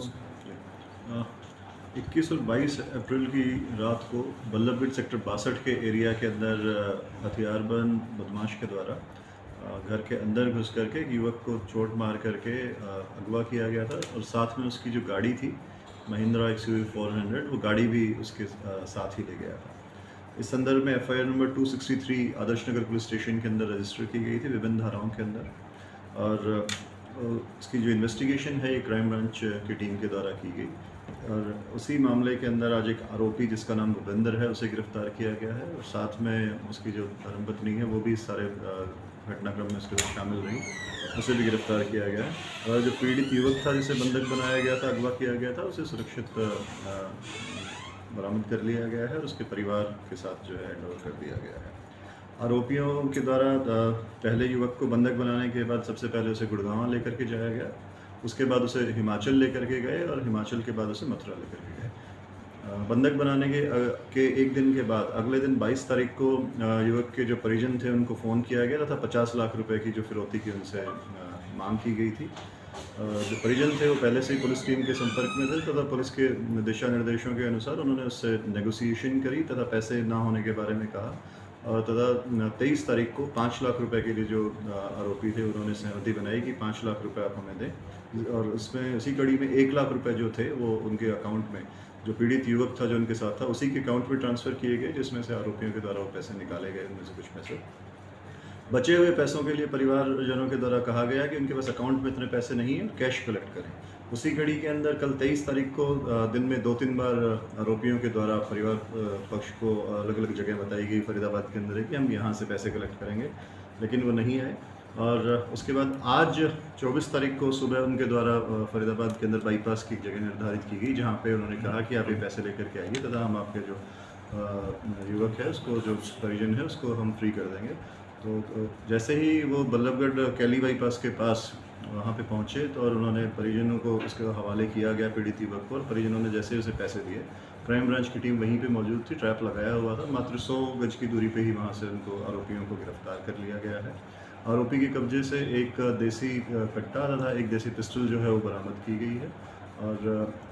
को 21 और 22 अप्रैल की रात को बल्लभगढ़ सेक्टर 62 के एरिया के अंदर हथियारबंद बदमाश के द्वारा घर के अंदर घुस करके एक युवक को चोट मार करके अगवा किया गया था और साथ में उसकी जो गाड़ी थी महिंद्रा XUV 400 वो गाड़ी भी उसके साथ ही ले गया था। इस संदर्भ में FIR number 263 Adarsh Nagar police station के अंदर रजिस्टर की गई थी विभिन्न धाराओं के अंदर और इसकी जो इन्वेस्टिगेशन है ये क्राइम ब्रांच की टीम के द्वारा की गई और उसी मामले के अंदर आज एक आरोपी जिसका नाम भूपेंद्र है उसे गिरफ्तार किया गया है और साथ में उसकी जो धर्मपत्नी है वो भी इस सारे घटनाक्रम में उसके साथ शामिल रही, उसे भी गिरफ्तार किया गया है। और जो पीड़ित युवक था जिसे बंधक बनाया गया था, अगवा किया गया था, उसे सुरक्षित बरामद कर लिया गया है और उसके परिवार के साथ जो है हैंड ओवर कर दिया गया है। आरोपियों के द्वारा पहले युवक को बंधक बनाने के बाद सबसे पहले उसे गुड़गांव लेकर के जाया गया, उसके बाद उसे हिमाचल लेकर के गए और हिमाचल के बाद उसे मथुरा लेकर के गए। बंधक बनाने के एक दिन के बाद अगले दिन 22 तारीख को युवक के जो परिजन थे उनको फ़ोन किया गया तथा 50 लाख रुपए की जो फिरौती की उनसे मांग की गई थी। जो परिजन थे वो पहले से ही पुलिस टीम के संपर्क में थे तथा पुलिस के दिशा निर्देशों के अनुसार उन्होंने उससे नेगोशिएशन करी तथा पैसे ना होने के बारे में कहा और तथा 23 तारीख को 5 लाख रुपए के लिए जो आरोपी थे उन्होंने सहमति बनाई कि 5 लाख रुपए आप हमें दें और उसमें उसी कड़ी में 1 लाख रुपए जो थे वो उनके अकाउंट में जो पीड़ित युवक था जो उनके साथ था उसी के अकाउंट में ट्रांसफ़र किए गए, जिसमें से आरोपियों के द्वारा वो पैसे निकाले गए। उनमें से कुछ पैसे बचे हुए पैसों के लिए परिवारजनों के द्वारा कहा गया कि उनके पास अकाउंट में इतने पैसे नहीं हैं, कैश कलेक्ट करें। उसी घड़ी के अंदर कल 23 तारीख को दिन में 2-3 बार आरोपियों के द्वारा परिवार पक्ष को अलग अलग जगह बताई गई फरीदाबाद के अंदर है कि हम यहाँ से पैसे कलेक्ट करेंगे, लेकिन वो नहीं आए। और उसके बाद आज 24 तारीख को सुबह उनके द्वारा फरीदाबाद के अंदर बाईपास की जगह निर्धारित की गई जहाँ पे उन्होंने कहा कि आप ये पैसे लेकर के आइए तथा हम आपके जो युवक है उसको जो परिजन है उसको हम फ्री कर देंगे। तो जैसे ही वो बल्लभगढ़ कैली बाईपास के पास वहाँ पे पहुँचे तो और उन्होंने परिजनों को उसके हवाले किया गया पीड़ित युवक को और परिजनों ने जैसे उसे पैसे दिए, क्राइम ब्रांच की टीम वहीं पे मौजूद थी, ट्रैप लगाया हुआ था, मात्र 100 गज की दूरी पे ही वहाँ से उनको आरोपियों को गिरफ्तार कर लिया गया है। आरोपी के कब्जे से एक देसी कट्टा तथा एक देसी पिस्टल जो है वो बरामद की गई है और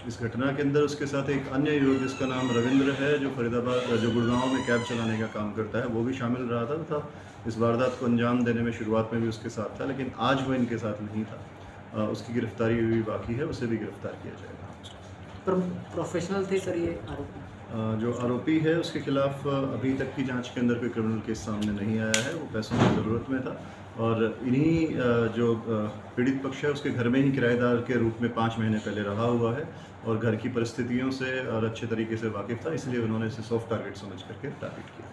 इस घटना के अंदर उसके साथ एक अन्य युवक जिसका नाम रविंद्र है जो फरीदाबाद जो गुड़गांव में कैब चलाने का काम करता है वो भी शामिल रहा था इस वारदात को अंजाम देने में शुरुआत में भी उसके साथ था, लेकिन आज वो इनके साथ नहीं था। उसकी गिरफ्तारी भी बाकी है, उसे भी गिरफ्तार किया जाएगा। प्रोफेशनल थे सर ये आरोपी? जो आरोपी है उसके खिलाफ अभी तक की जांच के अंदर कोई क्रिमिनल केस सामने नहीं आया है, वो पैसों की ज़रूरत में था और इन्हीं जो पीड़ित पक्ष है उसके घर में ही किराएदार के रूप में 5 महीने पहले रहा हुआ है और घर की परिस्थितियों से और अच्छे तरीके से वाकिफ़ था, इसलिए उन्होंने इसे सॉफ्ट टारगेट समझ करके टारगेट किया।